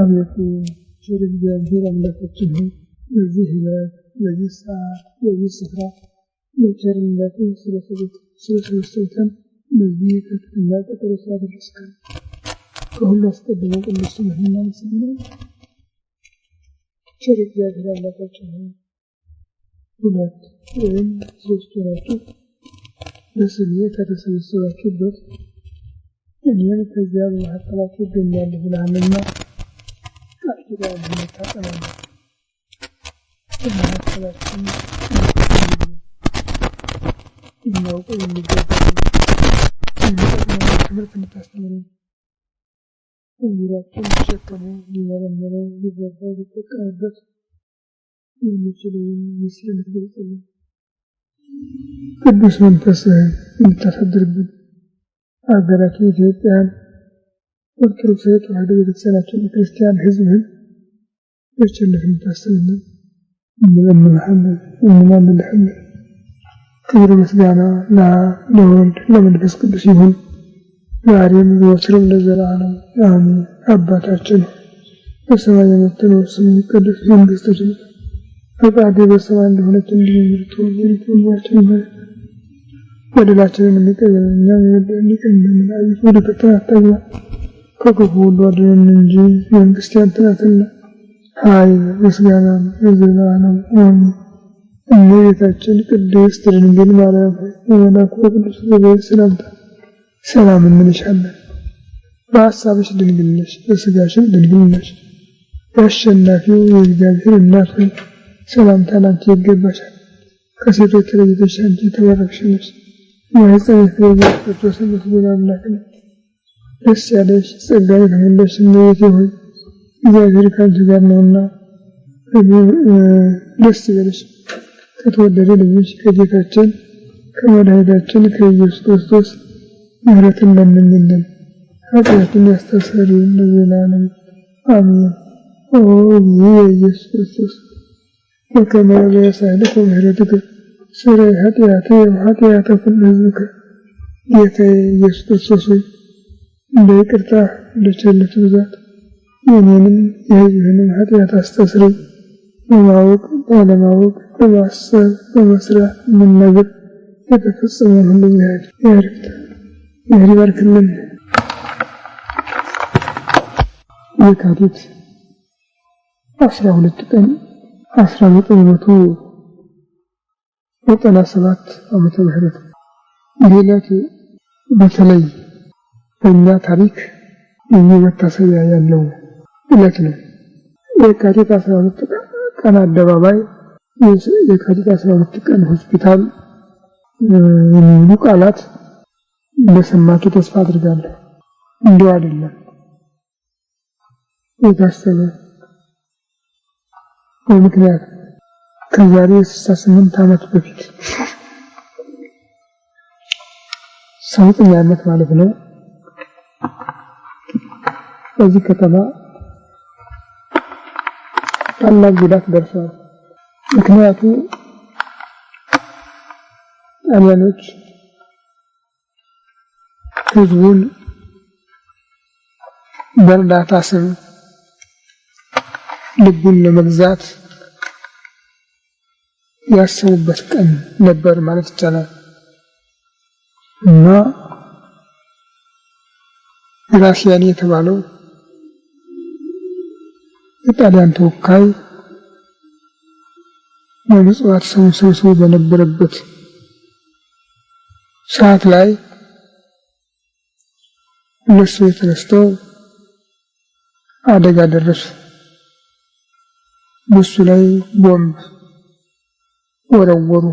አቤቱ ቸር እግዚአብሔር አምላካችን ሆይ በዚህ ዕለት በዚህ ሰዓት በዚህ ስፍራ የቸርነትህ ስለሰበሰብከን በዚህ ከፍተኛ ቀጠሮ ስላደረስከን ከሁሉ አስቀድሞ ቅዱስ ስምህን እናመሰግናለን። ቸር እግዚአብሔር አምላካችን ሆይ ሁለት ወይም ሶስት ሆናችሁ በስሜ ከተሰበሰባችሁበት እኔም ከዚያ በመካከላችሁ እገኛለሁ ብለሃልና ቃል ኪዳንህን ታጸናለህ። በመካከላችን ልናውቀው የሚገባንን የሚጠቅመንን ትምህርት እንድታስተምረን እምራችን ሊሸከመው ሊመረምረው ሊረዳው ሊጠቀምበት የሚችለውን ምስል እንድትገልጽልን ቅዱስ መንፈስህን እንድታሳድርብን ሀገራችን ኢትዮጵያን ኦርቶዶክሳዊ ተዋሕዶ ቤተክርስቲያናችን የክርስቲያን ሕዝብህን በቸርነት እንድታስብልን እንለምንሃለን። ክብር ምስጋና ለወልድ ለመንፈስ ቅዱስ ይሁን ዛሬም ዘወትርም ለዘላለሙ አሜን። አባታችን በሰማይ የምትኖር ስምህ ይቀደስ፣ መንግሥትህ ትምጣ፣ ፈቃድህ በሰማይ እንደሆነች እንዲሁ በምድር ትሁን። በደላችንን ይቅር በለን እኛም የበደሉንን ይቅር እንደምንል፣ ወደ ፈተና አታግባን ከክፉ ሁሉ አድነን እንጂ መንግሥት ያንተ ናትና ኃይል ምስጋና ለዘላለሙ አሜን። እመቤታችን ቅድስት ድንግል ማርያም ሆይ በመልአኩ በቅዱስ ገብርኤል ሰላምታ ሰላም እንልሻለን። በሐሳብሽ ድንግል ነሽ፣ በሥጋሽም ድንግል ነሽ። የአሸናፊው የእግዚአብሔር እናት ሆይ ሰላምታ ላንቺ ይገባሻል። ከሴቶች ተለይተሽ አንቺ የተባረክሽ ነሽ፣ የማኅፀንሽ ፍሬ ኢየሱስ ክርስቶስ አምላክ ነው። ደስ ያለሽ ጸጋን የተሞላሽ እመቤቴ ሆይ እግዚአብሔር ከአንቺ ጋር ነውና ደስ ይበልሽ። ከተወደደ ልጅሽ ከጌታችን ከመድኃኒታችን ከኢየሱስ ክርስቶስ ምሕረትን ለምኝልን ኃጢአትን ያስተሰርይልን ለዘላለሙ አሜን። ኦ ኢየሱስ ክርስቶስ በከመ በሳህልከ ምሕረትከ ሥረይ ኃጢአቴ ወኃጢአተ ኩሉ ሕዝብከ። ጌታዬ ኢየሱስ ክርስቶስ ሆይ እንደ ይቅርታህ እንደ ቸርነትህ ብዛት የእኔንም የሕዝብህንም ኃጢአት አስተስርይ። በማወቅ ባለማወቅ በማሰብ በመስራት በመናገር የተፈጸመውን ሁሉ እግዚአብሔር ይባርክልን። የካቲት 12 ቀን 1997 ዓመተ ምህረት ይህ ዕለት በተለይ በእኛ ታሪክ የሚመታሰቢያ ያለው ዕለት ነው። የካቲት 12 ቀን አደባባይ የካቲት 12 ቀን ሆስፒታል የሚውሉ ቃላት እንደሰማችሁ ተስፋ አድርጋለሁ። እንደው አይደለም የታሰበ በምክንያት ከዛሬ 68 ዓመት በፊት 9 ዓመት ማለት ነው በዚህ ከተማ ታላቅ ጉዳት ደርሷል። ምክንያቱ ጣሊያኖች ሕዝቡን በእርዳታ ስም ልቡን ለመግዛት ያሰቡበት ቀን ነበር ማለት ይቻላል እና ግራሲያኒ የተባለው የጣሊያን ተወካይ በምጽዋት ሰብስቦ በነበረበት ሰዓት ላይ እነሱ የተነስተው አደጋ ደረሱ። በሱ ላይ ቦምብ ወረወሩ።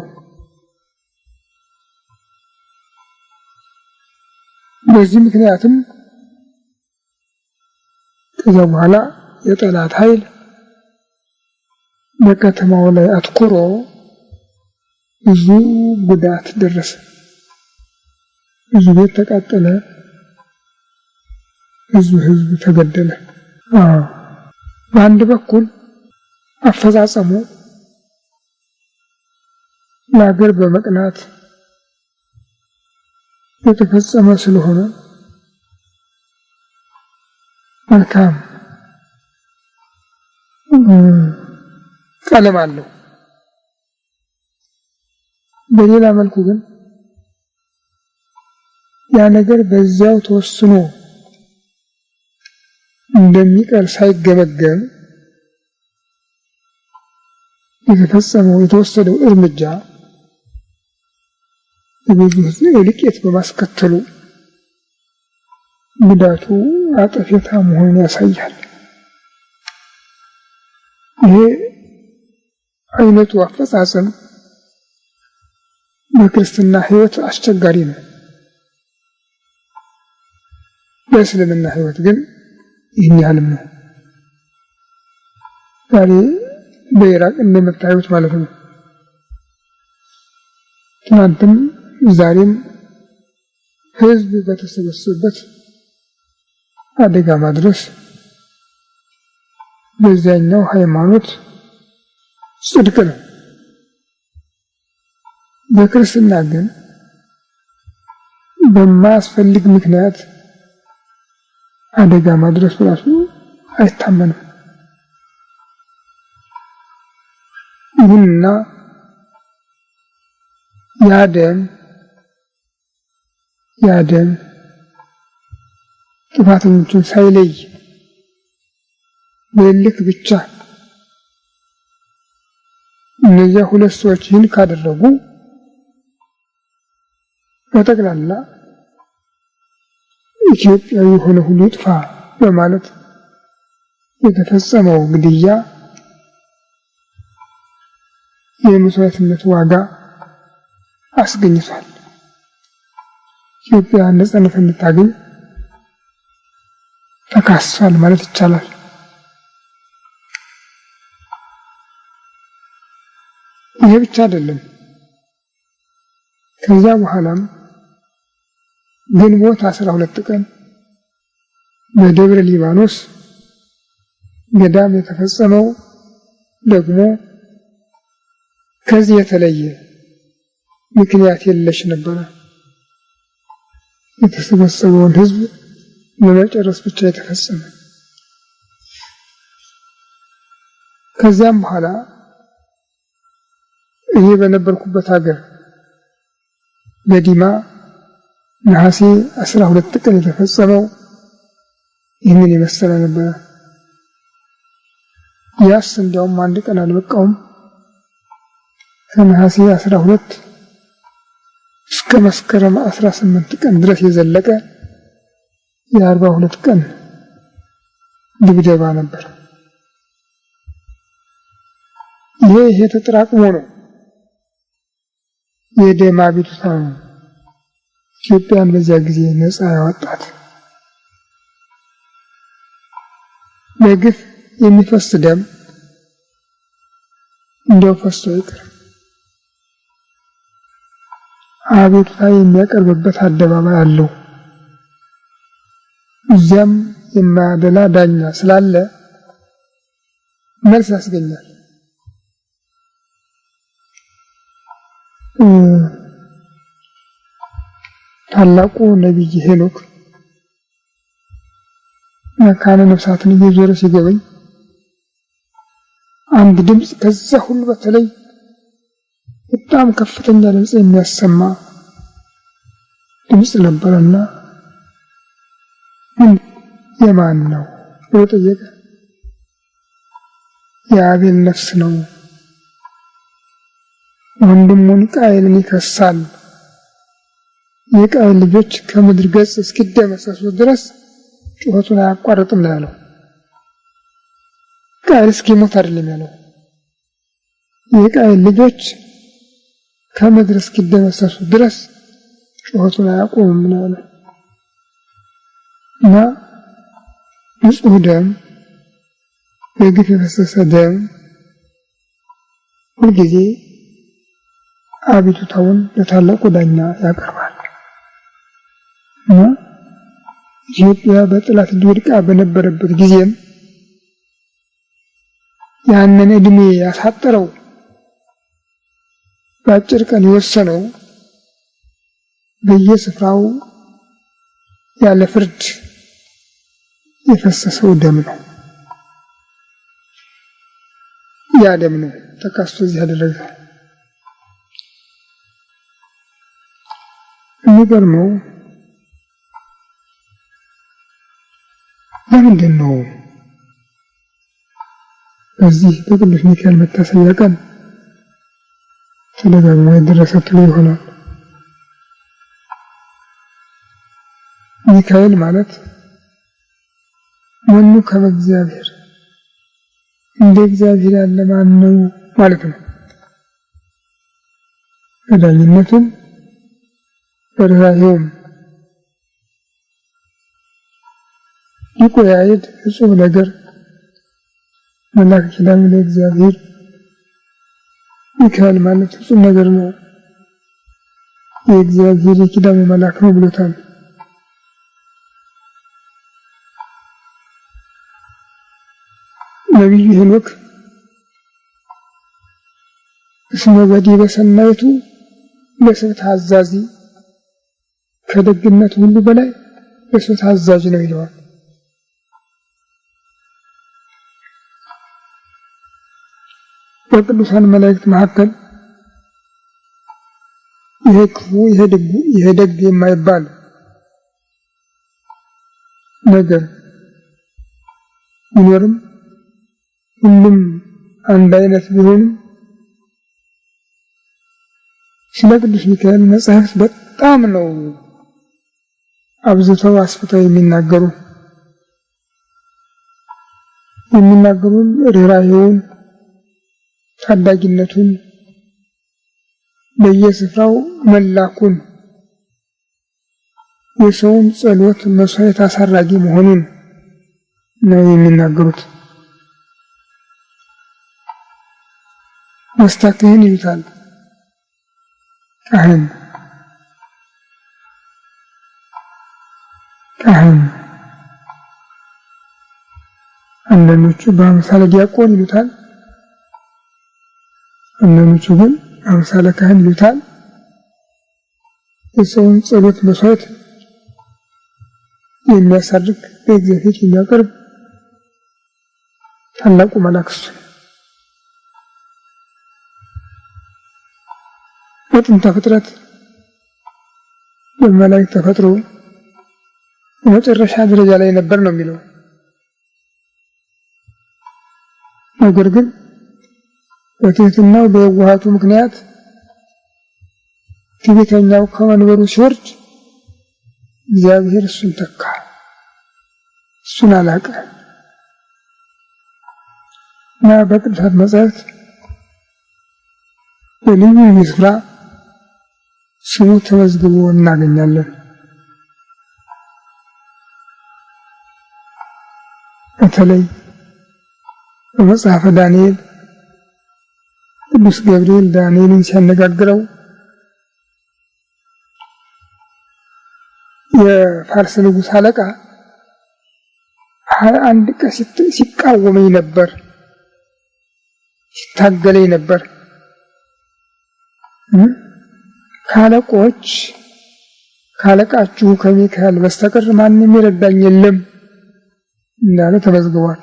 በዚህ ምክንያትም ከዛ በኋላ የጠላት ኃይል በከተማው ላይ አትኩሮ ብዙ ጉዳት ደረሰ። ብዙ ቤት ተቃጠለ፣ ብዙ ሕዝብ ተገደለ። በአንድ በኩል አፈጻጸሙ ለሀገር በመቅናት የተፈጸመ ስለሆነ መልካም ቀለም አለው። በሌላ መልኩ ግን ያ ነገር በዚያው ተወስኖ እንደሚቀር ሳይገመገም የተወሰደው እርምጃ ብዙ እልቂት በማስከተሉ ጉዳቱ አጠፌታ መሆኑን ያሳያል። ይሄ አይነቱ አፈጻጸም በክርስትና ሕይወት አስቸጋሪ ነው። በእስልምና ሕይወት ግን ይህን ያህልም ነው። ዛሬ በኢራቅ እንደምታዩት ማለት ነው። ትናንትም ዛሬም ህዝብ በተሰበሰበበት አደጋ ማድረስ በዚያኛው ሃይማኖት ጽድቅ ነው። በክርስትና ግን በማያስፈልግ ምክንያት አደጋ ማድረስ ራሱ አይታመንም። ይሁንና ያደም ጥፋተኞችን ሳይለይ በልክ ብቻ እነዚያ ሁለት ሰዎች ይህን ካደረጉ በጠቅላላ ኢትዮጵያዊ የሆነ ሁሉ ይጥፋ በማለት የተፈጸመው ግድያ የመስዋዕትነት ዋጋ አስገኝቷል። ኢትዮጵያ ነጻነት እንድታገኝ ተካሷል ማለት ይቻላል። ይሄ ብቻ አይደለም። ከዛ በኋላም ግንቦት 12 ቀን በደብረ ሊባኖስ ገዳም የተፈጸመው ደግሞ ከዚህ የተለየ ምክንያት የለሽ ነበረ። የተሰበሰበውን ህዝብ ለመጨረስ ብቻ የተፈጸመ። ከዚያም በኋላ እኔ በነበርኩበት ሀገር በዲማ ነሐሴ 12 ቀን የተፈጸመው ይህንን የመሰለ ነበረ። ያስ እንዲያውም አንድ ቀን አልበቃውም። ከነሐሴ 12 እስከ መስከረም 18 ቀን ድረስ የዘለቀ የ42 ቀን ድብደባ ነበር። ይሄ ተጠራቅሞ ነው የደም አቤቱታ ኢትዮጵያን በዚያ ጊዜ ነፃ ያወጣት። በግፍ የሚፈስ ደም እንደው ፈሶ ይቅር። አቤቱታ የሚያቀርብበት አደባባይ አለው። እዚያም የማያደላ ዳኛ ስላለ መልስ ያስገኛል። ታላቁ ነቢይ ሄኖክ መካነ ነፍሳትን እየዞረ ሲጎበኝ አንድ ድምጽ ከዛ ሁሉ በተለይ በጣም ከፍተኛ ድምጽ የሚያሰማ ድምጽ ነበርና የማን ነው ብሎ ጠየቀ። የአቤል ነፍስ ነው፣ ወንድሙን ቃየልን ይከሳል። የቃየል ልጆች ከምድር ገጽ እስኪደመሰሱ ድረስ ጩኸቱን አያቋርጥም ነው ያለው። ቃየል እስኪሞት አይደለም ያለው፣ የቃየል ልጆች ከምድር እስኪደመሰሱ ድረስ ጩኸቱን አያቆምም ነው ያለው። እና ንጹህ ደም፣ በግፍ የፈሰሰ ደም ሁልጊዜ አቤቱታውን ለታላቁ ዳኛ ያቀርባል። እና ኢትዮጵያ በጠላት ወድቃ በነበረበት ጊዜም ያንን እድሜ ያሳጠረው በአጭር ቀን የወሰነው በየስፍራው ያለ ፍርድ የፈሰሰው ደም ነው። የአደም ነው ተካስቶ እዚህ ያደረገው። የሚገርመው ለምንድን ነው በዚህ በቅዱስ ሚካኤል መታሰቢያ ቀን ተደጋግሞ የደረሰ ትሉ ይሆናል? ሚካኤል ማለት መኑ ከመ እግዚአብሔር እንደ እግዚአብሔር ያለ ማን ነው ማለት ነው። በዳኝነቱም በርኅራኄውም ሊቁ ያሬድ እጹብ ነገር መላከ ኪዳኑ ለእግዚአብሔር ሚካኤል ማለት እጹብ ነገር ነው፣ የእግዚአብሔር የኪዳኑ መልአክ ነው ብሎታል። ነቢዩ ሄኖክ እስመ በዲበ ሰናይቱ ለሰው ታዛዥ ከደግነቱ ሁሉ በላይ ለሰው ታዛዥ ነው ይለዋል። በቅዱሳን መላእክት መካከል ይሄ ክፉ ይሄ ደግ የማይባል ነገር ቢኖርም ሁሉም አንድ አይነት ቢሆንም ስለ ቅዱስ ሚካኤል መጽሐፍት በጣም ነው አብዝተው አስፍተው የሚናገሩን ርኅራኄውን፣ ታዳጊነቱን፣ በየስፍራው መላኩን፣ የሰውን ጸሎት መስዋዕት አሳራጊ መሆኑን ነው የሚናገሩት። መስተካህን ይሉታል። ካህን አንዳንዶቹ በአምሳለ ዲያቆን ይሉታል፣ አንዳንዶቹ ግን በአምሳለ ካህን ይሉታል። የሰውን ጸሎት መስዋዕት የሚያሳርግ በእግዚአብሔር የሚያቀርብ ታላቁ መልአክ እሱ ነው። በጥንተ ፍጥረት በመላእክት ተፈጥሮ በመጨረሻ ደረጃ ላይ ነበር ነው የሚለው። ነገር ግን በትህትናው በየዋሃቱ ምክንያት ትዕቢተኛው ከመንበሩ ሲወርድ እግዚአብሔር እሱን ተካ፣ እሱን አላቀ እና በቅዱሳት መጻሕፍት በልዩ ስፍራ ስሙ ተመዝግቦ እናገኛለን። በተለይ በመጽሐፈ ዳንኤል ቅዱስ ገብርኤል ዳንኤልን ሲያነጋግረው የፋርስ ንጉሥ አለቃ 21 ቀን ሲቃወመኝ ነበር፣ ሲታገለኝ ነበር፣ ካለቃችሁ ከሚካኤል በስተቀር ማንም ይረዳኝ የለም እንዳለ ተመዝግቧል።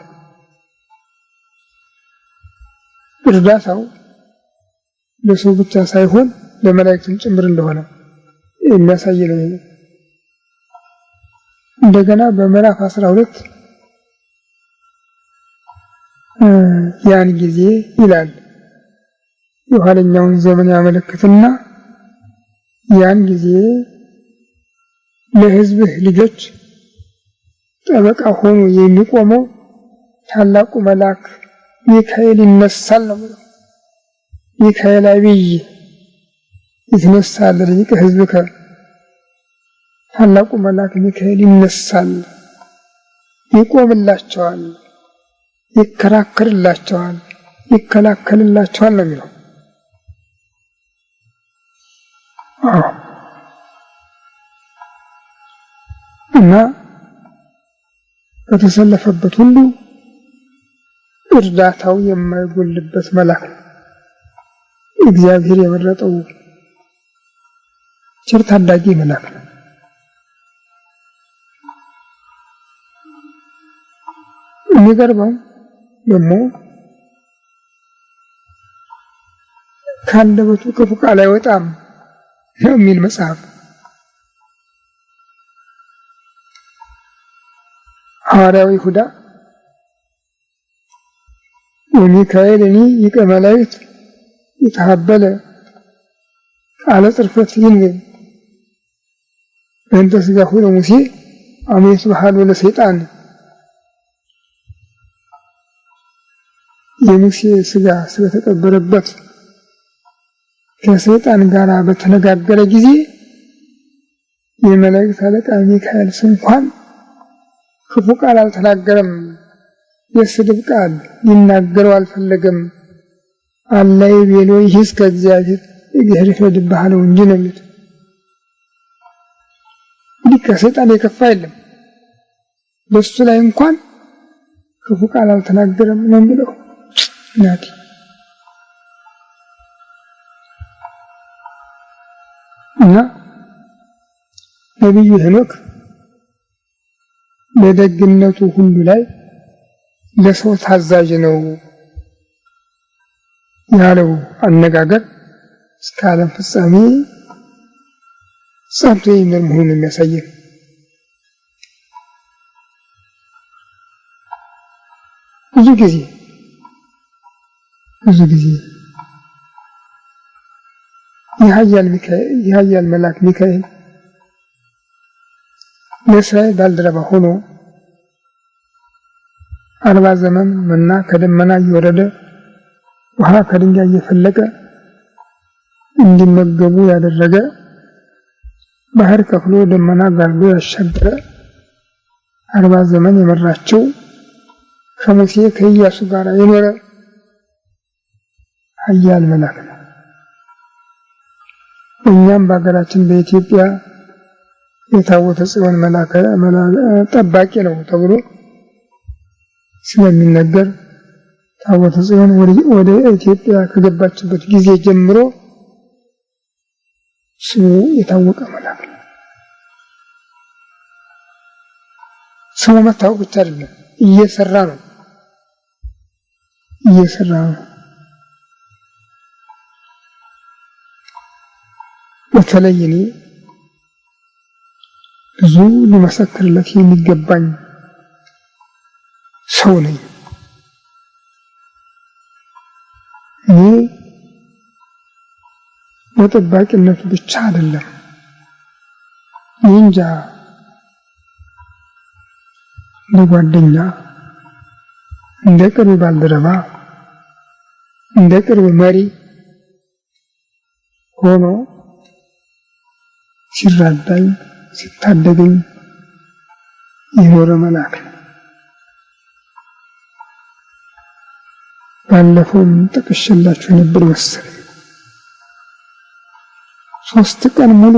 እርዳታው ለሰው ብቻ ሳይሆን ለመላእክትም ጭምር እንደሆነ የሚያሳይ ነው። እንደገና በምዕራፍ 12 ያን ጊዜ ይላል የኋለኛውን ዘመን ያመለክትና ያን ጊዜ ለሕዝብህ ልጆች ጠበቃ ሆኖ የሚቆመው ታላቁ መልአክ ሚካኤል ይነሳል ነው። ሚካኤል አብይ ይነሳል ለረቂቀ ሕዝብከ፣ ታላቁ መልአክ ሚካኤል ይነሳል፣ ይቆምላቸዋል፣ ይከራከርላቸዋል፣ ይከላከልላቸዋል ነው የሚለው። እና በተሰለፈበት ሁሉ እርዳታው የማይጎልበት መልአክ ነው። እግዚአብሔር የመረጠው ቸር ታዳጊ መልአክ ነው። የሚገርመው ደግሞ ካንደበቱ ክፉ ቃል አይወጣም ነው የሚል መጽሐፍ። ሐዋርያው ይሁዳ ወሚካኤልኒ ሊቀ መላእክት የተሃበለ ቃለ ጽርፈት ይንበብ በእንተ ሥጋሁ ለሙሴ አመ ይስብሐ ለሰይጣን። የሙሴ ሥጋ ስለተቀበረበት ከሰይጣን ጋር በተነጋገረ ጊዜ የመላእክት አለቃ ሚካኤል እንኳን ክፉ ቃል አልተናገረም። የስድብ ቃል ሊናገረው አልፈለገም። አላይ ቤሎ ይህስ ከእግዚአብሔር ይፈርድብሃል እንጂ ነው የሚሉት። እንዲህ ከሰይጣን የከፋ የለም። በሱ ላይ እንኳን ክፉ ቃል አልተናገረም ነው የሚለው። ናቲ እና ነቢዩ ሄኖክ በደግነቱ ሁሉ ላይ ለሰው ታዛዥ ነው ያለው አነጋገር እስከ ዓለም ፍጻሜ ጸንቶ የሚኖር መሆኑን የሚያሳየን። ብዙ ጊዜ የኃያል መልአክ ሚካኤል ለእስራኤል ባልደረባ ሆኖ 40 ዘመን መና ከደመና እየወረደ ውሃ ከድንጋይ እየፈለቀ እንዲመገቡ ያደረገ ባህር ከፍሎ ደመና ጋርዶ ያሻገረ 40 ዘመን የመራቸው ከሙሴ ከኢያሱ ጋር የኖረ ኃያል መልአክ ነው። እኛም በሀገራችን በኢትዮጵያ የታቦተ ጽዮን መልአክ ጠባቂ ነው ተብሎ ስለሚነገር ታቦተ ጽዮን ወደ ኢትዮጵያ ከገባችበት ጊዜ ጀምሮ ስሙ የታወቀ መልአክ ነው። ስሙ መታወቅ ብቻ አይደለም፣ እየሰራ ነው። በተለይ እኔ ብዙ ሊመሰክርለት የሚገባኝ ሰው ነኝ። እኔ በጠባቂነቱ ብቻ አይደለም፣ እንጃ እንደ ጓደኛ፣ እንደ ቅርብ ባልደረባ፣ እንደ ቅርብ መሪ ሆኖ ሲራዳኝ ሲታደገኝ የኖረ መልአክ ነው። ባለፈውም ጠቅሼላችሁ ነበር መሰለኝ። 3 ቀን ሙሉ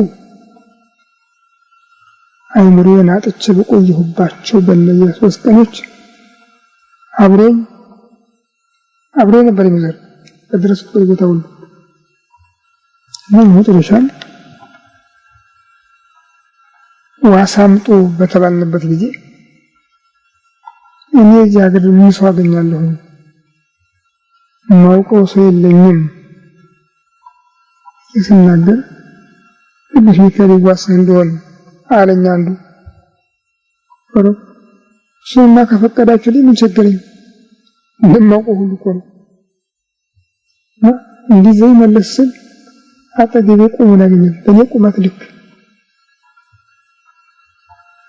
አይምሮዬን አጥቼ በቆየሁባቸው በእነዚያ 3 ቀኖች አብሮኝ ነበር የሚዘር በደረስኩበት ቦታ ሁሉ ምን ወጥረሻል ዋሳምጡ በተባልንበት ጊዜ እኔ እዚህ ሀገር ምን ሰው አገኛለሁ? ማውቀው ሰው የለኝም ስናገር ቅዱስ ሚካኤል ይዋሰን እንደሆነ አለኝ አንዱ። እሱማ ከፈቀዳችሁልኝ ምን ቸገረኝ? እንደማውቀው ሁሉ እኮ ነው። እንዲህ ዘይ መለስ ስል አጠገቤ ቆሞ ያገኘኝ በእኔ ቁመት ልክ።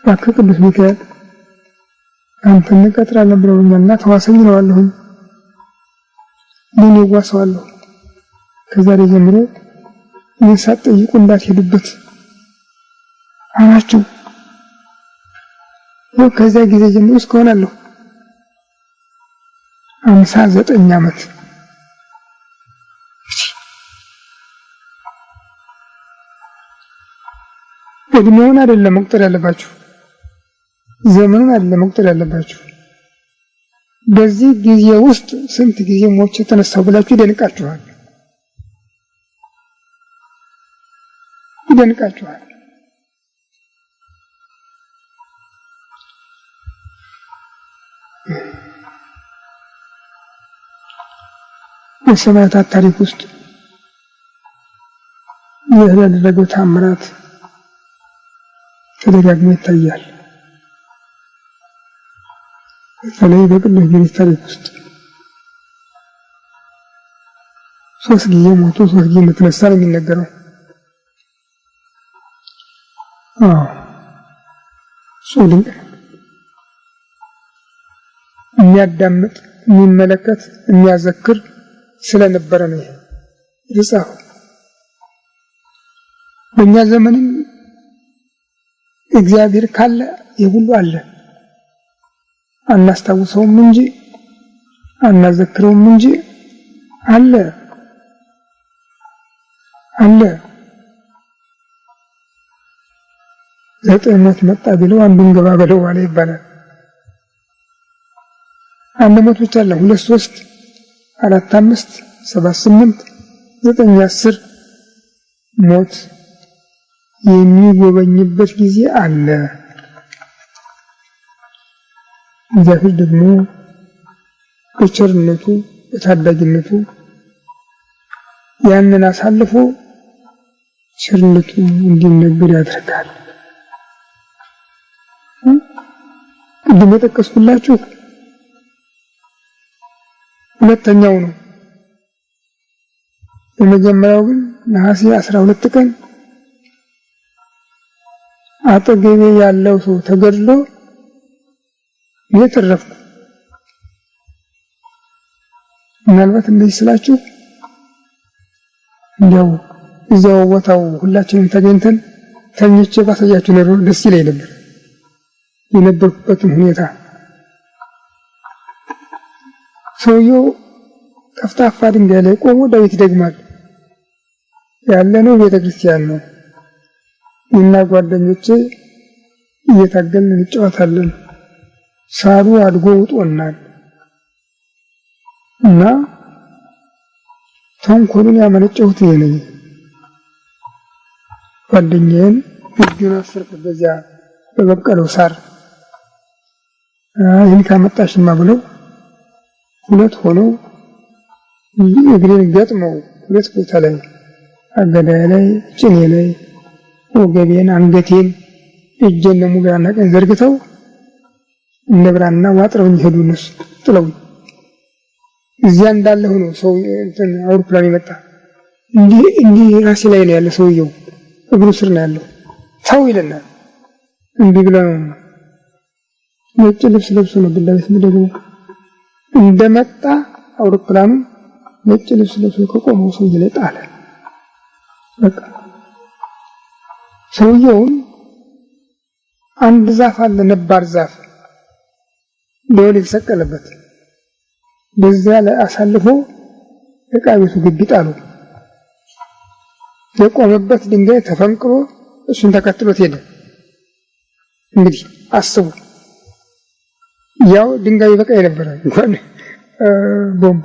እባክህ ቅዱስ ሚካኤል አንተን እንቀጥራለን ብለውኛልና ተዋሰኝ እለዋለሁኝ። ምን ይዋሰዋለሁ? ከዛሬ ጀምሮ እኔን ሳትጠይቁ እንዳትሄዱበት አላቸው። ከዛ ጊዜ ጀምሮ እስካሁን አለሁ 59 ዓመት። እድሜውን አይደለም መቁጠር ያለባችሁ፣ ዘመኑን አይደለም መቁጠር ያለባችሁ። በዚህ ጊዜ ውስጥ ስንት ጊዜ ሞቼ ተነሳሁ ብላችሁ ይደንቃችኋል። በሰማዕታት ታሪክ ውስጥ ያደረገው ተአምራት ተደጋግሞ ይታያል። በተለይ በቅዱስ ጊዮርጊስ ታሪክ ውስጥ 3 ጊዜ ሞቶ 3 ጊዜ እንደተነሳ ነው የሚነገረው። ድንቅ ነው። የሚያዳምጥ፣ የሚመለከት፣ የሚያዘክር ስለነበረ ነው የተጻፈው። በእኛ ዘመንም እግዚአብሔር ካለ የሁሉ አለ። አናስታውሰውም እንጂ አናዘክረውም እንጂ አለ አለ። 9 ሞት መጣ ቢለው አንዱን ገባ በለው አለ ይባላል። 1 ሞት ብቻ አለ 2 3 4 5 7 8 9 10 ሞት የሚጎበኝበት ጊዜ አለ። እግዚአብሔር ደግሞ በቸርነቱ በታዳጊነቱ ያንን አሳልፎ ቸርነቱ እንዲነገር ያደርጋል። ቅድም የጠቀስኩላችሁ ሁለተኛው ነው። በመጀመሪያው ግን ነሐሴ 12 ቀን አጠገቤ ያለው ሰው ተገድሎ የተረፈ ምናልባት እንደዚህ ስላችሁ እንዲያው እዛው ቦታው ሁላችንም ተገኝተን ተኝቼ ባሳያችሁ ነው ደስ ይለኝ ነበር። የነበርኩበትን ሁኔታ ሰውየው ጠፍጣፋ ድንጋይ ላይ ቆሞ ዳዊት ይደግማል። ያለነው ቤተክርስቲያን ነው እና ጓደኞቼ እየታገልን እንጫወታለን። ሳሩ አድጎ ውጦናል እና ተንኮሉን ያመነጨሁት እኔ ነኝ። ጓደኛዬን እጁን አስርኩት በዚያ በበቀለው ሳር። ይህን ካመጣሽማ ብለው 2 ሆነው እግሬን ገጥመው 2 ቦታ ላይ አገዳዬ ላይ፣ ጭኔ ላይ፣ ወገቤን፣ አንገቴን፣ እጄን ደግሞ ግራና ቀኝ ዘርግተው እንደ ብራና ዋጥረውኝ ሄዱ። እነሱ ጥለው እዚያ እንዳለ ሆኖ ሰው እንትን አውሮፕላን ይመጣ እንዲህ ራሴ ላይ ነው ያለ ሰውየው እግሩ ስር ነው ያለው። ተው ይለናል። እንዲህ ብለው ነጭ ልብስ ለብሶ ነው ዳዊት ደግሞ እንደመጣ አውሮፕላኑ ነጭ ልብስ ለብሶ ከቆመው ሰውዬ ላይ ጣለ። በቃ ሰውየውን አንድ ዛፍ አለ፣ ነባር ዛፍ ደወል የተሰቀለበት በዚያ ላይ አሳልፎ ዕቃ ቤቱ ግቢ ጣለው። የቆመበት ድንጋይ ተፈንቅሎ እሱን ተከትሎት ሄደ። እንግዲህ አስቡ፣ ያው ድንጋይ በቃ የነበረ እንኳን ቦምብ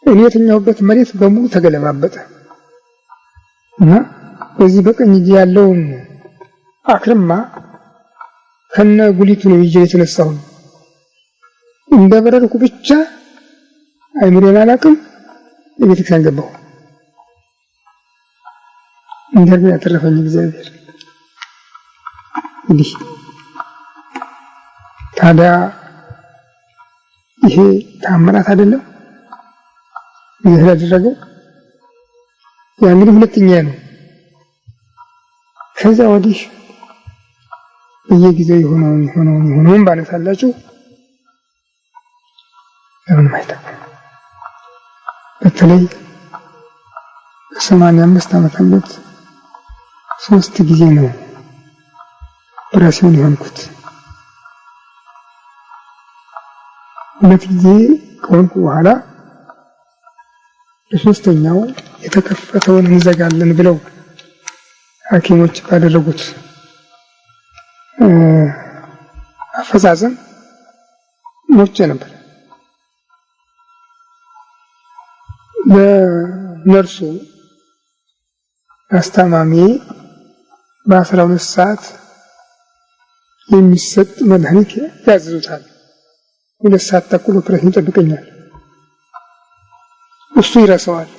እኔ የተኛሁበት መሬት በሙሉ ተገለባበጠ እና በዚህ በቀኝ እጅ ያለውን አክርማ ከነ ጉሊቱ ነው ይዤ የተነሳሁ። እንደ በረርኩ ብቻ አይምሮን አላውቅም፣ ለቤተክርስቲያን ገባሁ። እንደዚህ ያተረፈኝ እግዚአብሔር። እንግዲህ ታዲያ ይሄ ተአምራት አይደለም ይሄ ያደረገው? ያ እንግዲህ ሁለተኛ ነው። ከዛ ወዲህ በየጊዜው የሆነውን ባነሳላችሁ ለምን ማይታወቅ በተለይ በ85 ዓመተ ምህረት 3 ጊዜ ነው ኦፕሬሽን የሆንኩት። 2 ጊዜ ከሆንኩ በኋላ ለሶስተኛው የተከፈተውን እንዘጋለን ብለው ሐኪሞች ባደረጉት አፈጻጸም ሞቼ ነበር። ለነርሱ አስተማሚ በ12 ሰዓት የሚሰጥ መድኃኒት ያዝዙታል። 2 ሰዓት ተኩል ኦፕሬሽን ይጠብቀኛል። እሱ ይረሳዋል።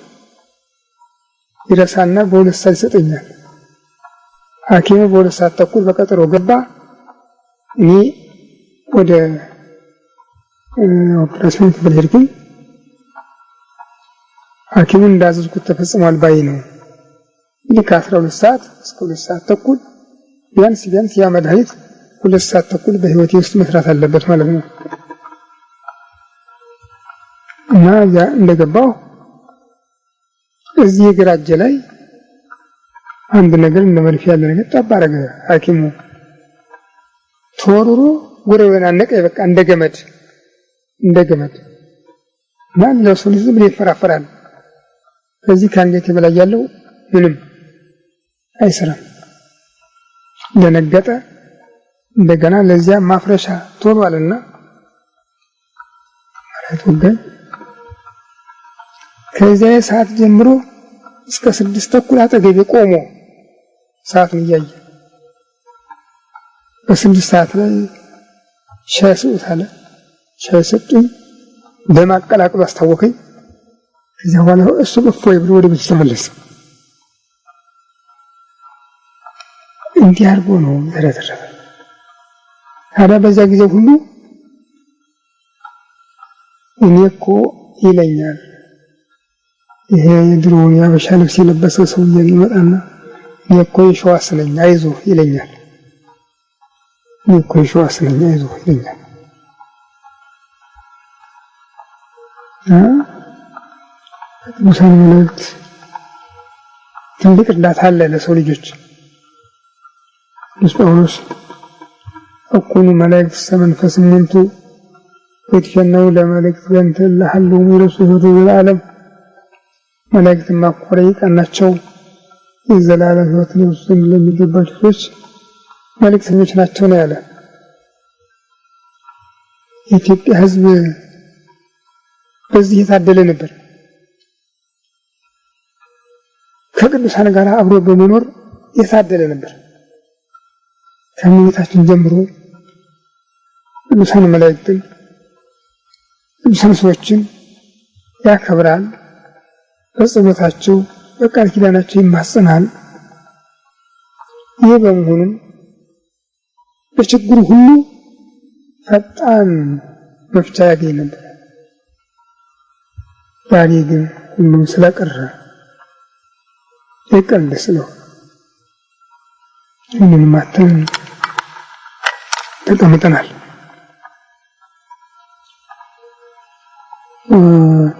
ይረሳና በሁለት ሰዓት ይሰጠኛል። ሐኪሙ በሁለት ሰዓት ተኩል በቀጠሮ ገባ። እኔ ወደ ኦፕሬሽን ክፍል ሄድኩኝ። ሐኪሙ እንዳዘዝኩት ተፈጽሟል ባይ ነው። ይህ ከ12 ሰዓት እስከ 2 ሰዓት ተኩል ቢያንስ ያ መድኃኒት 2 ሰዓት ተኩል በህይወቴ ውስጥ መስራት አለበት ማለት ነው። እና ያ እንደገባው እዚህ ግራ እጄ ላይ አንድ ነገር እንደ መርፌ ያለ ነገር ጠብ አደረገ ሐኪሙ። ተወርውሮ ጉሮሮዬን አነቀኝ። በቃ እንደ ገመድ ማን ለሰው ልጅ ዝም ብሎ ይፈራፈራል። ከዚህ ከአንገቴ በላይ ያለው ምንም አይሰራም። ደነገጠ። እንደገና ለዚያ ማፍረሻ ቶሎ አለና ማለት ወገን ከዚያ ሰዓት ጀምሮ እስከ 6 ተኩል አጠገቤ ቆሞ ሰዓትን እያየ በ6 ሰዓት ላይ ሻይ ስጡት አለ። ሻይ ሰጡኝ። በማቀላቀሉ አስታወከኝ። ከዚያ በኋላ እሱ እፎይ ብሎ ወደ ቤት ተመለሰ። እንዲህ አድርጎ ነው የተረፈ። ታዲያ በዛ ጊዜ ሁሉ እኔ እኮ ይለኛል ይሄ የድሮውን የአበሻ ልብስ የለበሰ ሰውዬ ይመጣና እኔ እኮ የሸዋስ ነኝ አይዞህ ይለኛል። እኔ እኮ የሸዋስ ነኝ አይዞህ ይለኛል። ቅዱሳን መላእክት ትልቅ እርዳታ አለ ለሰው ልጆች። ቅዱስ ጳውሎስ እኩኑ መላእክት ሰመንፈስ ምንቱ ወትከነው ለመላእክት በእንተ ለሐሉ ይረሱ ህዱ ዘላለም መላእክት ማቆረ ይቀናቸው የዘላለም ህይወት ለውስን ለሚገባቸው ሰዎች መልእክተኞች ናቸው ነው ያለ። የኢትዮጵያ ሕዝብ በዚህ የታደለ ነበር። ከቅዱሳን ጋር አብሮ በመኖር የታደለ ነበር። ከመኝታችን ጀምሮ ቅዱሳን መላእክትን ቅዱሳን ሰዎችን ያከብራል። በጸሎታቸው በቃል ኪዳናቸው ይማጸናል። ይህ በመሆኑም በችግሩ ሁሉ ፈጣን መፍቻ ያገኝ ነበር። ዛሬ ግን ሁሉም ስለቀረ የቀልድ ስለሆነ ይህንን ማተን ተቀምጠናል።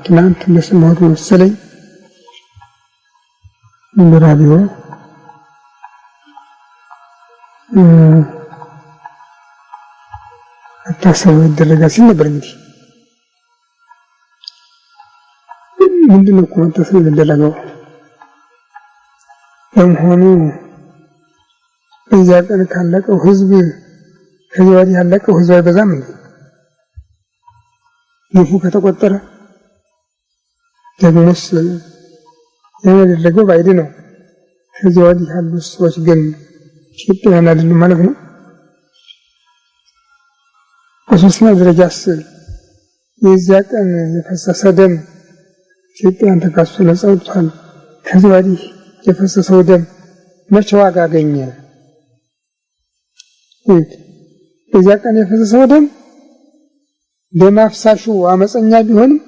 ትናንት እንደሰማሁት መሰለኝ በራዲዮ ታሰበው ይደረጋል ሲል ነበር። እንግዲህ ምንድነው እኮ ታሰበው ይደረጋል? በመሆኑ እዚያ ቀን ካለቀው ህዝብ ከዚህ ወዲህ ያለቀው ህዝብ አይበዛም እንዴ? ይፉ ከተቆጠረ ደግሞስ ያደረገው ባይድ ነው። ከዚህ ወዲህ ያሉ ሰዎች ግን ኢትዮጵያውያን አይደሉም ማለት ነው። በሶስተኛ ደረጃስ የዚያ ቀን የፈሰሰ ደም ኢትዮጵያን ተካሶ ነጻ ወጥቷል። ከዚህ ወዲህ የፈሰሰው ደም መቼ ዋጋ አገኘ? በዚያ ቀን የፈሰሰው ደም አፍሳሹ አመፀኛ ቢሆንም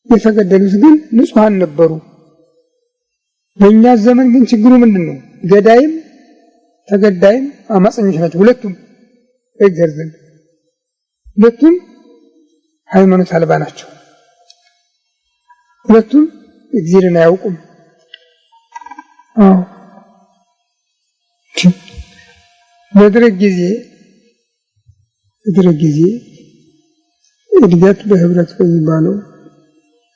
የተገደሉት ግን ንጹሃን ነበሩ። በእኛ ዘመን ግን ችግሩ ምንድነው? ገዳይም ተገዳይም አመፀኞች ናቸው። ሁለቱም በእግዚአብሔር ዘንድ ሁለቱም ሃይማኖት አልባ ናቸው። ሁለቱም እግዚአብሔርን አያውቁም። በደርግ ጊዜ እድገት በህብረት በሚባለው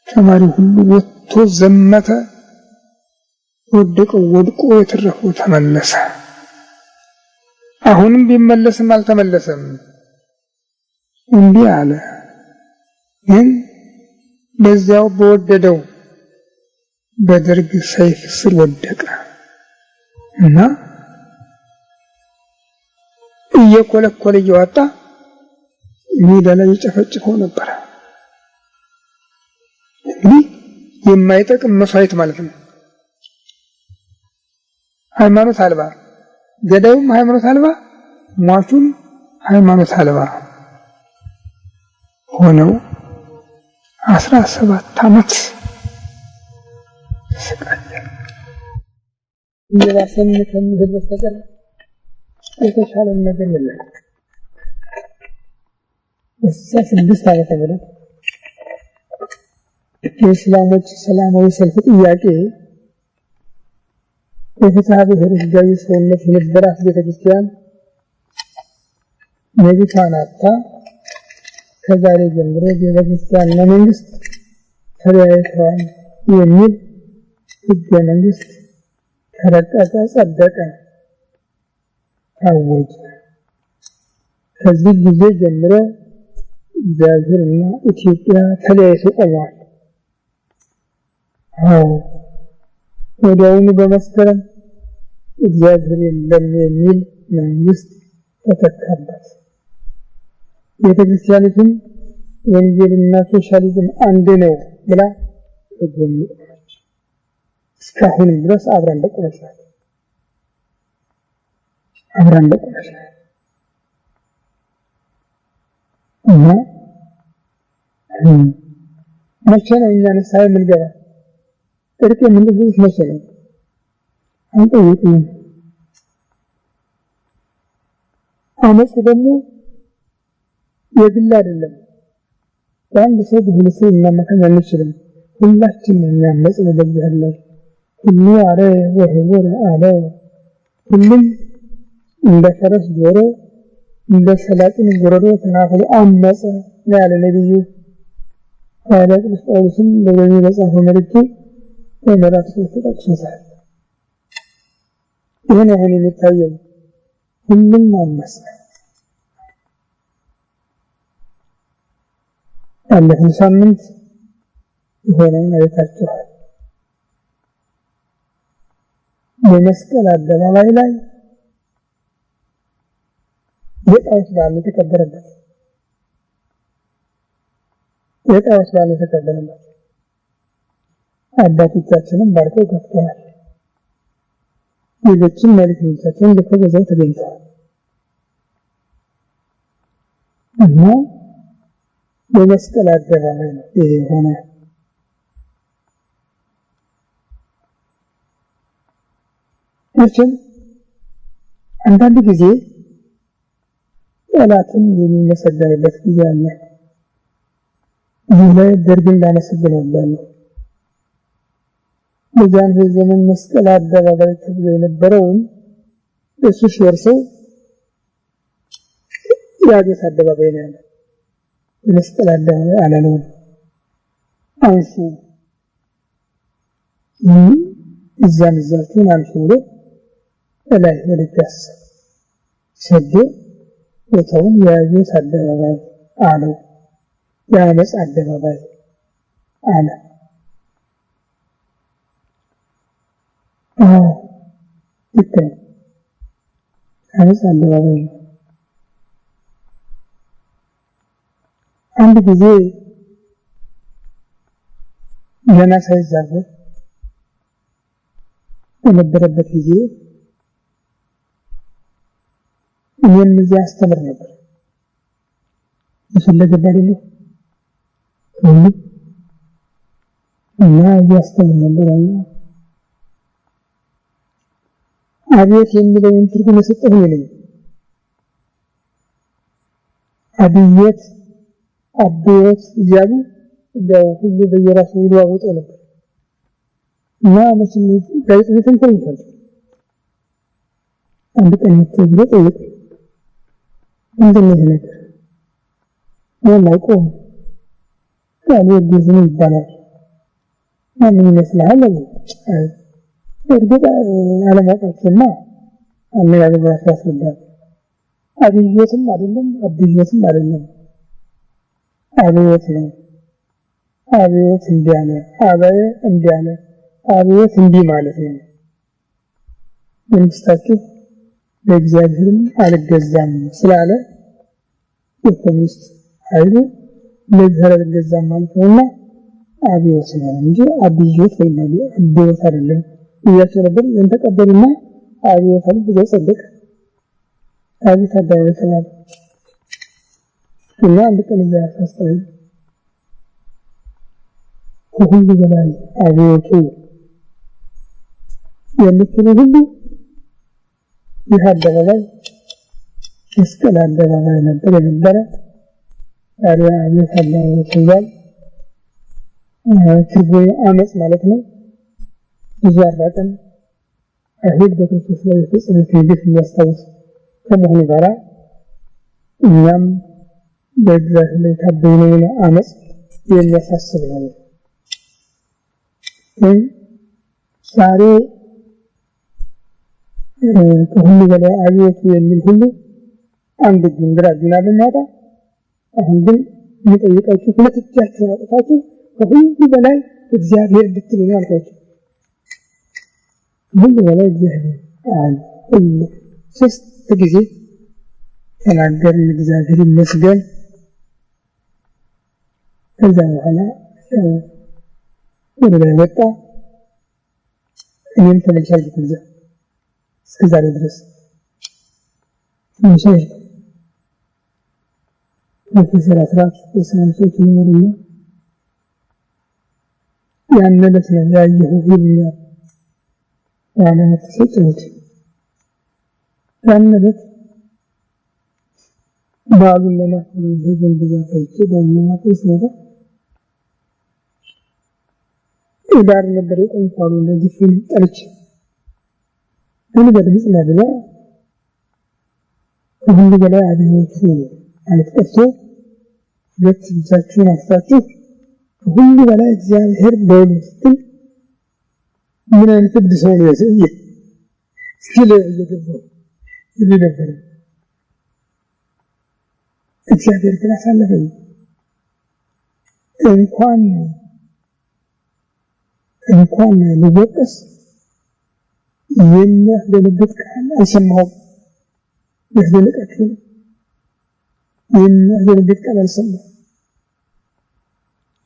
ተማሪ ሁሉ ወጥቶ ዘመተ። ወደቀው ወድቆ የተረፈው ተመለሰ። አሁንም ቢመለስም አልተመለሰም። እንዴ አለ። ግን በዚያው በወደደው በደርግ ሰይፍ ስር ወደቀ እና እየኮለኮለ እየወጣ ሜዳ ላይ ይጨፈጭፈው ነበር። እንግዲህ የማይጠቅም መስዋዕት ማለት ነው። ሃይማኖት አልባ፣ ገዳዩም ሃይማኖት አልባ፣ ሟቹም ሃይማኖት አልባ ሆነው 17 ዓመት ተሰቃየ። የራስን ከሚሄድ በስተቀር የተሻለ ነገር የለም። እዛ 6 ዓመተ ምህረት የእስላሞች ሰላማዊ ሰልፍ ጥያቄ የፍትሐ ብሔር ሕጋዊ ሰውነት የነበራት ቤተክርስቲያን መብቷን አጥታ ከዛሬ ጀምሮ ቤተክርስቲያንና መንግስት ተለያይተዋል የሚል ሕገ መንግስት ተረቀቀ፣ ጸደቀ፣ ታወጀ። ከዚህ ጊዜ ጀምሮ እግዚአብሔርና ኢትዮጵያ ተለያይተው ቆመዋል። ወዲያውኑ በመስከረም እግዚአብሔር የለም የሚል መንግስት ተተካበት። ቤተክርስቲያኒቱም ወንጌልና ሶሻሊዝም አንድ ነው ብላ ጎን ቆመች። እስካሁን ድረስ አብራ እንደቆመች ናት። እና መቼ ነው እኛ ንስሐ የምንገባ? እርቅ የምንገባው መቼ ነው? አንጠይቅም። አመጽ ደግሞ የግል አይደለም። በአንድ ሰው በሁለት ሰው እናመካኝ አንችልም። ሁላችንም የሚያመጽ ነው በእግዚአብሔር ላይ። ሁሉ አረ ወህወር አለ። ሁሉም እንደ ፈረስ ጆሮ እንደ ሰላጥን ጎረዶ ተናፍሎ አመጸ ያለ ነብዩ ቅዱስ ጳውሎስም ለሮሜ በጻፈው መልእክቱ በምዕራፍ 3 ተጠቅሶታል። ይህን አሁን የሚታየው ሁሉም አመጸ። ባለፈው ሳምንት የሆነውን አይታችኋል። በመስቀል አደባባይ ላይ የጣዖት በዓል የተከበረበት አባቶቻችንም ባርከው ከፍተዋል። ሌሎችም መልእክቶቻቸውን ልከው በዛው ተገኝተዋል እና በመስቀል አደባባይ ነው የሆነ። መቼም አንዳንድ ጊዜ ጠላትን የሚመሰገንበት ጊዜ አለ። ይህ ላይ ደርግን ላመሰግናለሁ። በዛን ዘመን መስቀል አደባባይ ተብሎ የነበረውን እሱ ሲወርሰው ያገስ አደባባይ ነው ያለው። መስቀል አደባባይ አላለው። አንሱ እዛን አንሱ ብሎ ላይ ወደ ፒያሳ ሰደ ቦታውን ያገስ አደባባይ አለው። ያመጽ አደባባይ አለ። ያመጽ አደባባይ ነው። አንድ ጊዜ ገና ሳይዛጎር በነበረበት ጊዜ እኔም እዚያ አስተምር ነበር። ስለገባ አይደለም እና ያስተምር ነበር። አብዮት የሚለውን ትርጉም የሰጠው ነኝ። አብዮት እያሉ እንደው ሁሉ በየራሱ ይለዋወጠው ነበር እና መስሉ ጋዜጠኞችን ተንታል አንድ ቀን ተብሎ ጠይቅ እንደምን ነገር ወላቆም ቃል ወግዝን ይባላል ምን ይመስላል? እርግጥ አለማወቃችንማ አነጋገር ያስረዳል። አብዮትም አይደለም አብዮትም አይደለም አብዮት ነው። አብዮት እንዲያለ አበየ እንዲያለ አብዮት እንዲህ ማለት ነው። መንግስታችሁ ለእግዚአብሔርም አልገዛም ስላለ የኮሚኒስት ኃይሉ ለእግዚአብሔር አልገዛም ማለት ነውና አብዮት ነው እንጂ አብዮት ወይም አብዮት አይደለም። እያቸው ነበር ተቀበሉና አብዮት ጸደቀ። አብዮት አደባባይ ተባለ እና አንድ ቀን ያሳስተው ሁሉ በላይ አብዮቱ የምትሉ ሁሉ ይህ አደባባይ መስቀል አደባባይ ነበር የነበረ። ታዲያ አብዮት አደባባይ ተባለ። ትርጉሙ አመጽ ማለት ነው። ይዛራቀን አይሁድ በክርስቶስ ላይ የፈጸሙትን ግፍ የሚያስታውስ ከመሆኑ ጋር እኛም በእግዚአብሔር ላይ ታበይነውን አመጽ የሚያሳስብ ነው። ዛሬ ከሁሉ በላይ አብዮቱ የሚል ሁሉ አንድ ግንግራ ቢናበማታ አሁን ግን የሚጠይቃችሁ ሁለት እጃችሁን አውጥታችሁ ከሁሉ በላይ እግዚአብሔር እንድትሉ ነው አልኳችሁ። ሁሉ በላይ እግዚአብሔር ሁሉ ሶስት ጊዜ ተናገርን። እግዚአብሔር ይመስገን። ከዛ በኋላ ወደ ላይ ወጣ። እኔም ተመልሻለሁ ከዛ እስከዛሬ ድረስ ምንሽ ፕሮፌሰር አስራት የሳይንሶች ምርምር ያንነት ነው ያየሁ ይልኛል። ያንነት ተሰጥቶት ያንነት ባሉን ለማክበር ህዝብን ብዛት አይቼ በሚማክስ ነው ይዳር ነበር የቆንቋሉ እንደዚህ ፊልም ጠልች ሁሉ በድምጽ ማብላ ሁሉ በላይ አብዮቱ አልፈርሶ ሁለት እጃችሁን አስታችሁ ሁሉ በላይ እግዚአብሔር በውስጥ ምን አይነት እብድ ሰው ነው ያሰየ ስለ እየገባው ነበር። እግዚአብሔር ግን አሳለፈኝ። እንኳን ልወቀስ የሚያስደነግጥ ቃል አልሰማሁም። ያስደነቃችሁ የሚያስደነግጥ ቃል አልሰማሁም።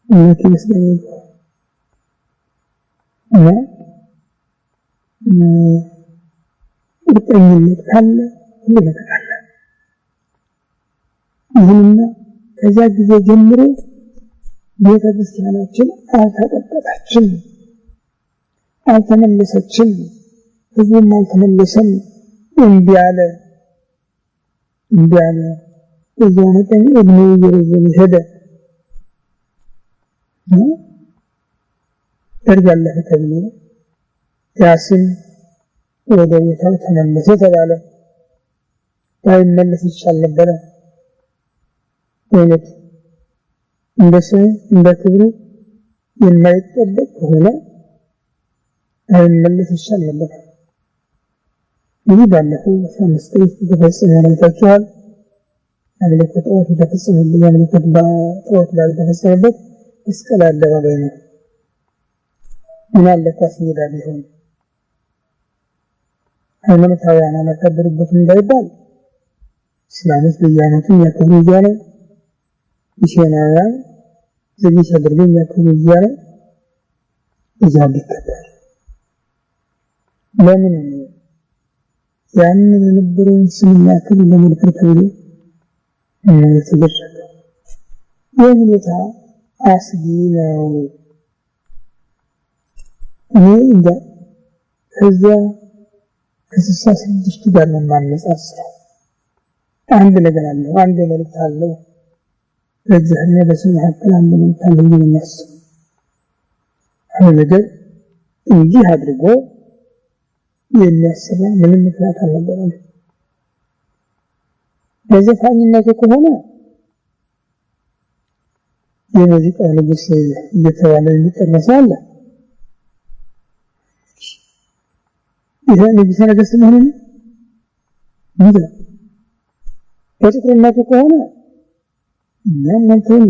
እውነት ይመስለኛል ቁርጠኝነት ካለ ሁሉ ነገር አለ። ይህንና ከዚያ ጊዜ ጀምሮ ቤተክርስቲያናችን አልተቀጠለችም፣ አልተመለሰችም፣ ህዝቡም አልተመለሰም። እንቢ አለ። እዛው መጠን እድሜው እየረዘመ ሄደ። ደርግ አለፈ ተብሎ ያሲን ወደ ቦታው ተመለሰ ተባለ። ባይመለስ ይሻል ነበረ። ወይኔ እንደ ክብሩ የማይጠበቅ ከሆነ ባይመለስ ይሻል ነበር። ይህ ባለፈው 15 ቀን የተፈጸመ አይታችኋል። አምልኮ ጣዖት የተፈጸመበት አምልኮ ጣዖት ባልተፈጸመበት መስቀል አደባባይ ነው። ምን አለ ኳስ ሜዳ ቢሆን ሃይማኖታውያን አላከበሩበት እንዳይባል እስላሞች በየዓመቱ የሚያከብሩ እያለ ሚስዮናውያን ዝግጅት አድርገው የሚያከብሩ እያለ እዛ ቢከበር ለምን ያንን የነበረውን ስምና ክብር ለመልከር ተብሎ ተደረገ። ይህ ሁኔታ አስጊ ነው። እኔ እንደ ከዚያ ከ66 ጋር ነው ማነጻጸረው። አንድ ነገር አለው፣ አንድ መልእክት አለው። ለእግዚአብሔር በሰው መካከል አንድ መልእክት አለው ብዬ ማስብ አንድ ነገር እንዲህ አድርጎ የሚያሰራ ምንም ምክንያት አልነበረም። በዘፋኝነቱ ከሆነ የሙዚቃው ንጉስ እየተባለ የሚጠራው አለ። ይሄ ንጉስ ነገስት መሆኑ ይሄ በጥቅምነቱ ከሆነ እናንተን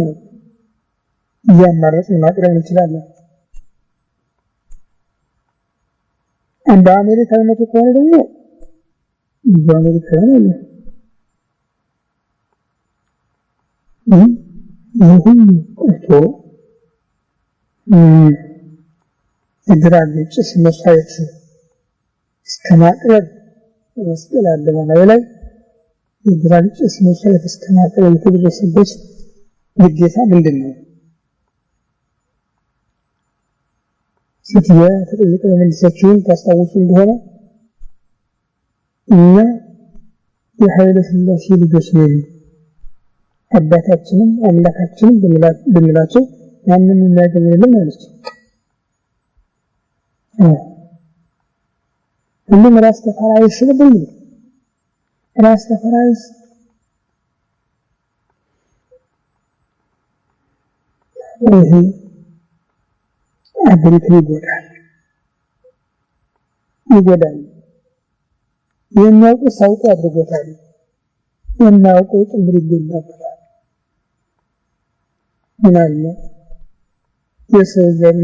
ያማረጽ ማቅረብ እንችላለን። እንደ አሜሪካነቱ ከሆነ ደግሞ አሜሪካ ነው። ይሁን እኮ የድራግ ጭስ መሳየት እስከማቅረብ መስቀል አደባባይ ላይ የግራን ጭስ መስዋዕት እስከማቅረብ የተደረሰበት ግዴታ ምንድነው? ስትያ ተጠይቀ መልሰችውን ታስታውሱ እንደሆነ እኛ የኃይለ ሥላሴ ልጆች ነን አባታችንም አምላካችንም ብንላቸው ያንን የሚያገኝ የለም ማለት ነው። ሁሉም ራስ ተፈራይ ስለብኝ ራስ ተፈራይ ይሄ አገሪቱን ይጎዳል። የሚያውቅ ሰው አድርጎታል። የማያውቀው ጭምር ይጎዳበታል። ምናልባት የሰው ዘር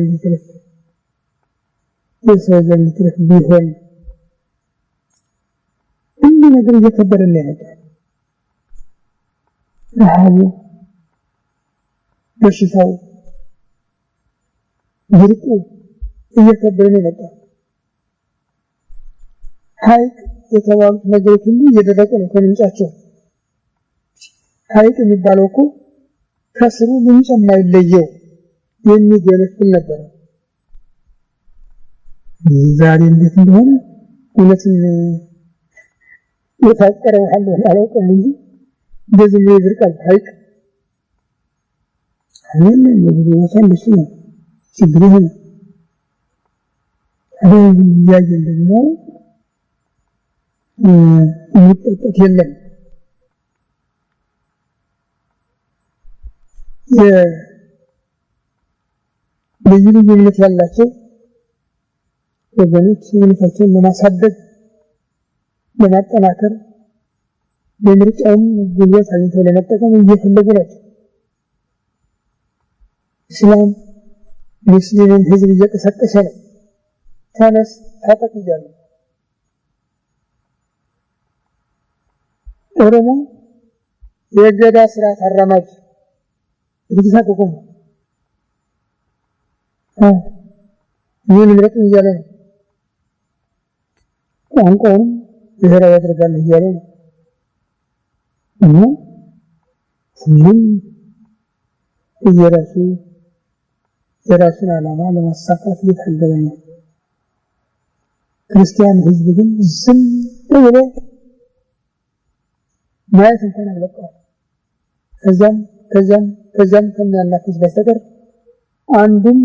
እንዲትረፍ ቢሆን ሁሉ ነገር እየከበደ ነው ያለው። ረሃቡ፣ በሽታው፣ ድርቁ እየከበደ ነው ያለው። ሀይቅ የተባሉት ነገሮች ሁሉ እየደረቁ ነው ከምንጫቸው። ሀይቅ የሚባለው እኮ ከስሩ ምንጭ የማይለየው የሚገነፍል ነበር። ዛሬ እንዴት እንደሆነ እውነትን የታቀረው አላውቅም እንጂ እንደዚህ ነው ይድርቃል ሀይቅ። አሁን የብዙ ቦታ እንደሱ ነው ችግር ሆነ። አሁን እያየን ደግሞ የሚጠጣት የለም። ልዩ ልዩ እምነት ያላቸው ወገኖች እምነታቸውን ለማሳደግ ለማጠናከር በምርጫውም ጉልበት አግኝተው ለመጠቀም እየፈለጉ ናቸው። እስላም ሙስሊምን ህዝብ እየቀሰቀሰ ነው። ተነስ ታጠቅ እያለ ኦሮሞ የገዳ ስርዓት አራማጅ እየተሳቀቁ ነው። ይህን ምረጥ እያለ ነው። ቋንቋውን ብሔራዊ ያደርጋል እያለ ነው። እና ሁሉም የራሱን ዓላማ ለማሳካት እየታገለ ነው። ክርስቲያን ህዝብ ግን ዝም ብሎ ማየት እንኳን አልበቃም። ከዛም ከሚያናፍስ በስተቀር አንዱም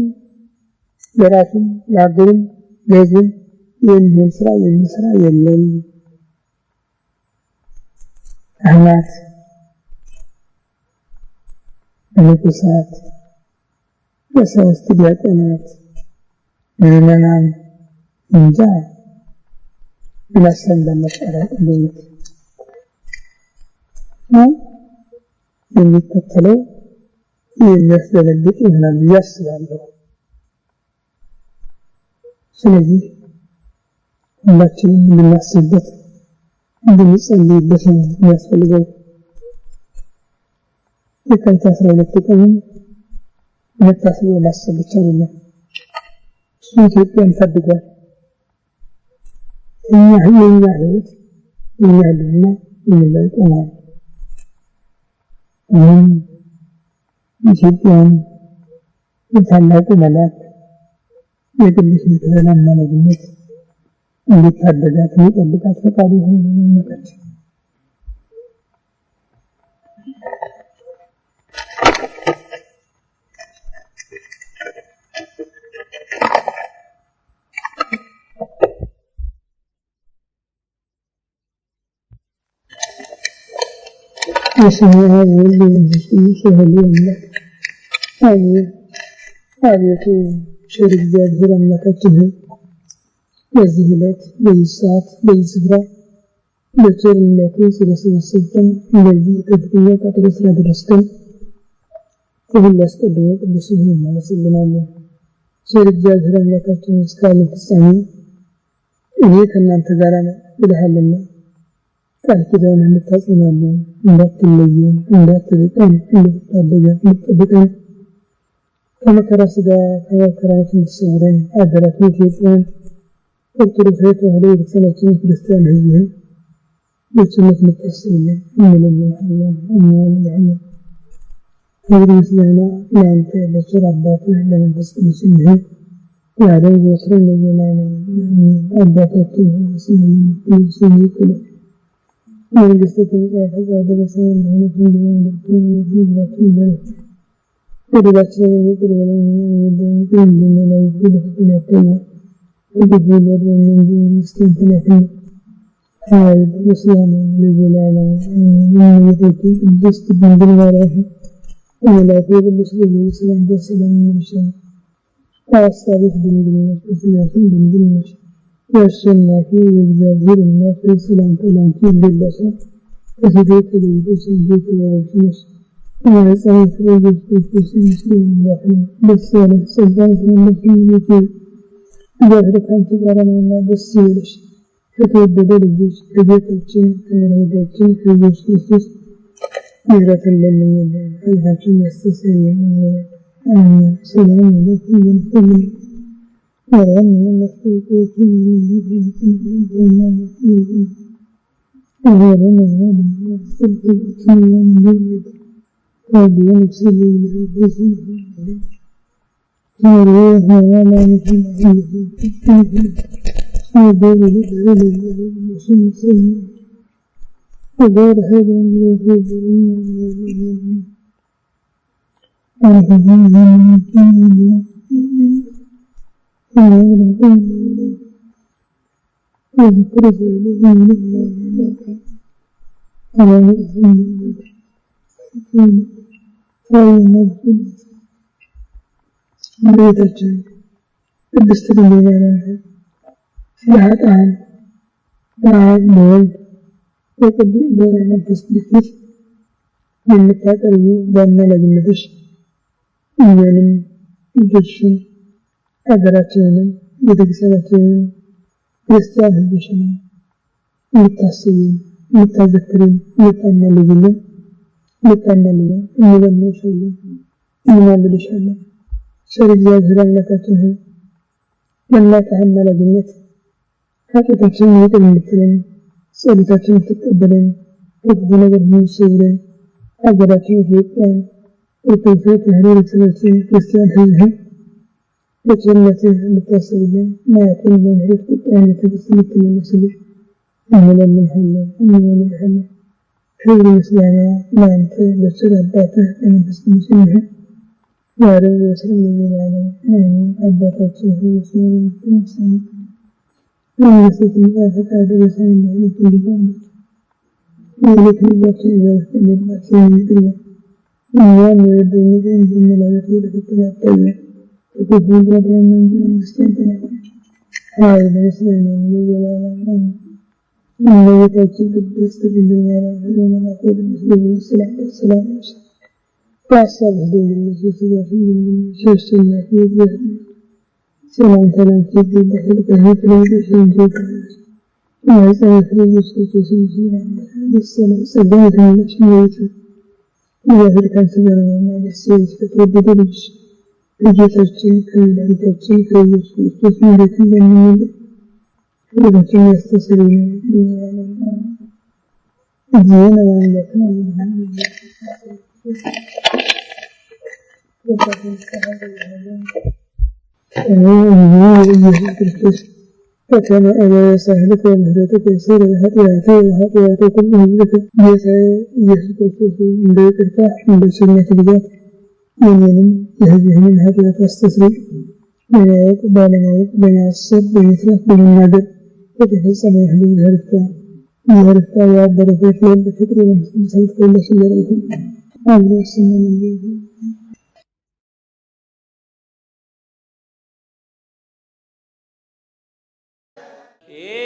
ለራሱም ለሀገሩም ለህዝቡም የሚሆን ስራ የሚሰራ የለም። ካህናት፣ መነኮሳት፣ ቀሳውስት፣ ዲያቆናት፣ ምዕመናን እንጃ ብላሰን ለመጠራት እንዴት ነው የሚከተለው የሚያስደነግጥ ይሆናል ብዬ አስባለሁ። ስለዚህ ሁላችንም እንድናስብበት እንድንጸልይበት ነው የሚያስፈልገው። የካቲት 12 ቀንን መታሰቢያ ማሰብ ብቻ አይደለም። እሱ ኢትዮጵያን ታድጓል። የኛ ህይወት የኛ ህልውና ምን ላይ ቆሟል? ኢትዮጵያን የታላቁ መልአክ የቅዱስ ሚካኤል አማላጅነት እንድታደጋት እንዲጠብቃት ፈቃዱ ሆኖ መመለስ። የሰማያዊ ወልድ ኢየሱስ አምላክ አቤቱ ቸር እግዚአብሔር አምላካችን በዚህ ዕለት በዚህ ሰዓት በዚህ ስፍራ በቸርነቱ ስለሰበሰብከን እንደዚህ ከፍተኛ ቃጠሎ ስላደረስከን ከሁሉ አስቀድሞ ቅዱስ ስምህን እናመሰግናለን። ቸር እግዚአብሔር አምላካችን እስከ ዓለም ፍጻሜ እኔ ከእናንተ ጋር ነኝ ብለሃልና ቃል ኪዳንህን እንድታጸናለን፣ እንዳትለየን፣ እንዳትርቀን፣ እንድትታደገን፣ እንድትጠብቀን ከመከራ ሥጋ ከመከራ ነፍስ እንድትሰውረን አደራችን ኢትዮጵያን ኦርቶዶክሳዊ ተዋሕዶ ቤተክርስቲያናችን ክርስቲያን ሕዝብህን በቸርነት የምታስብልን እንለምንሃለን። አሜን። ክብር ምስጋና ለአንተ ለቸር አባትህ ለመንፈስ ቅዱስ ይሁን ዛሬም ዘወትርም ለዘላለሙ አሜን። አባታችን ሆይ ስምህ ይቀደስ መንግሥትህ ትምጣ ፈቃድህ በሰማይ እንደሆነች እንዲሁ በምድር ትሁን በደላችንን ይቅር በለን እኛም ይቅር እንደምንል ወደ ፈተና አታግባን ከክፉ አድነን እንጂ መንግሥት ያንተ ናትና ኃይል ምስጋና ለዘላለሙ አሜን። እመቤታችን ቅድስት ድንግል ማርያም አምላክ ቅዱስ ገብርኤል ሰላምታ ሰላም እንልሻለን። በሐሳብሽ ድንግል ነሽ፣ በሥጋሽም ድንግል ነሽ። የአሸናፊ የእግዚአብሔር እናት ሆይ ሰላምታ ላንቺ ይገባሻል። ከሴቶች ተለይተሽ አንቺ የተባረክሽ ነሽ። የማኅፀንሽ ፍሬ ኢየሱስ ክርስቶስ የምስጋና አምላክ ነው። ደስ ያለሽ ጸጋን የተመላሽ እመቤቴ ሆይ እግዚአብሔር ከአንቺ ጋር ነውና ደስ ይበልሽ። ከተወደደ ልጅሽ ከጌታችን ከመድኃኒታችን ከኢየሱስ ክርስቶስ ምሕረትን ለምኝልን ኃጢአታችንን ያስተሰርይልን። አሜን። ሰላም ለክሙ ወንጌል ማርያም ለምትወጪ وغير هذا من የቅዱስ መንፈስ ቅዱስ የምታቀርቢው በአማላጅነትሽ እኛንም ልጆችሽን ሀገራችንንም ቤተክርስቲያናችንንም ክርስቲያን ሕዝብሽንም የምታስቢን የምታዘክሪን የምታማልጅልን እንለምንሻለን እንማልድሻለን። ቸር እግዚአብሔር አምላካችን ሆይ በእናትህ አማላጅነት ኃጢአታችንን ይቅር እንድትለን ጸሎታችንን ትቀበለን ከክፉ ነገር ሁሉ ሰውረን ሀገራችን ኢትዮጵያን ኦርቶዶክሳዊ ተዋሕዶ ቤተክርስቲያናችን ክርስቲያን ሕዝብህን በቸርነትህ እንድታስብልን መዓትህን በምሕረት ቁጣህን በትዕግስት እንድትመልስልን እንለምንሃለን። ክብር ምስጋና ለአንተ ለቸር አባትህ ለመንፈስ ቅዱስ ይሁን ዛሬም ዘወትርም ለዘላለሙ አሜን። አባታችን ሆይ በሰማይ የምትኖር መንግሥትህ ትምጣ ፈቃድህ በሰማይ እንደሆነች እንዲሁ በምድር የዕለት ምግባችንን ዛሬ ስጠን በደላችንን ይቅር በለን እኛም የበደሉንን እንድንመለከት ወደ ፈተና አታግባን ከክፉ አድነን እንጂ መንግሥት ያንተ ናትና ኃይል ምስጋና ለዘላለሙ አሜን። እመቤታችን ቅድስት ድንግል ማርያም በመልአኩ ቅዱስ ገብርኤል ሰላምታ ሰላም ነሽ። በሐሳብሽ ድንግል ነሽ፣ በሥጋሽም ድንግል ነሽ። የአሸናፊ የእግዚአብሔር እናት ሰላምታ ላንቺ ይገባሻል። ከሴቶች ተለይተሽ አንቺ የተባረክሽ የማኅፀንሽ ፍሬ ኢየሱስ ክርስቶስ ምስጋና ደስ ያለሽ ጸጋን የተመላሽ እመቤቴ ሆይ እግዚአብሔር ከአንቺ ጋር ነውና ደስ ይበልሽ። ከተወደደ ልጅሽ ከጌታችን ከመድኃኒታችን ከኢየሱስ ክርስቶስ ምሕረትን ለምኝልን ኃጢአታችንን ያስተሰርይልን ለዘላለሙ አሜን። እግዚእነ ወአምላክነ ኢየሱስ ክርስቶስ ፈተነ አበየ ሳህልከ ወምህረትከ ይእዜሰ ኃጢአተየ ወኃጢአተ ኩሉ ሕዝብከ ጌታዬ ኢየሱስ ክርስቶስ እንደ ይቅርታህ እንደ ቸርነትህ ብዛት የእኔንም የሕዝብህንም ኃጢአት አስተስርይ። በማወቅ ባለማወቅ በማሰብ በመስራት በመናገር የተፈጸመ ሁሉ እግዚአብሔር ይፍታ። ያበረከት ለወልድ ፍቅር በመስጠት ሰልፍ ለዘላለሙ አሜን። ስምዐ Yeah.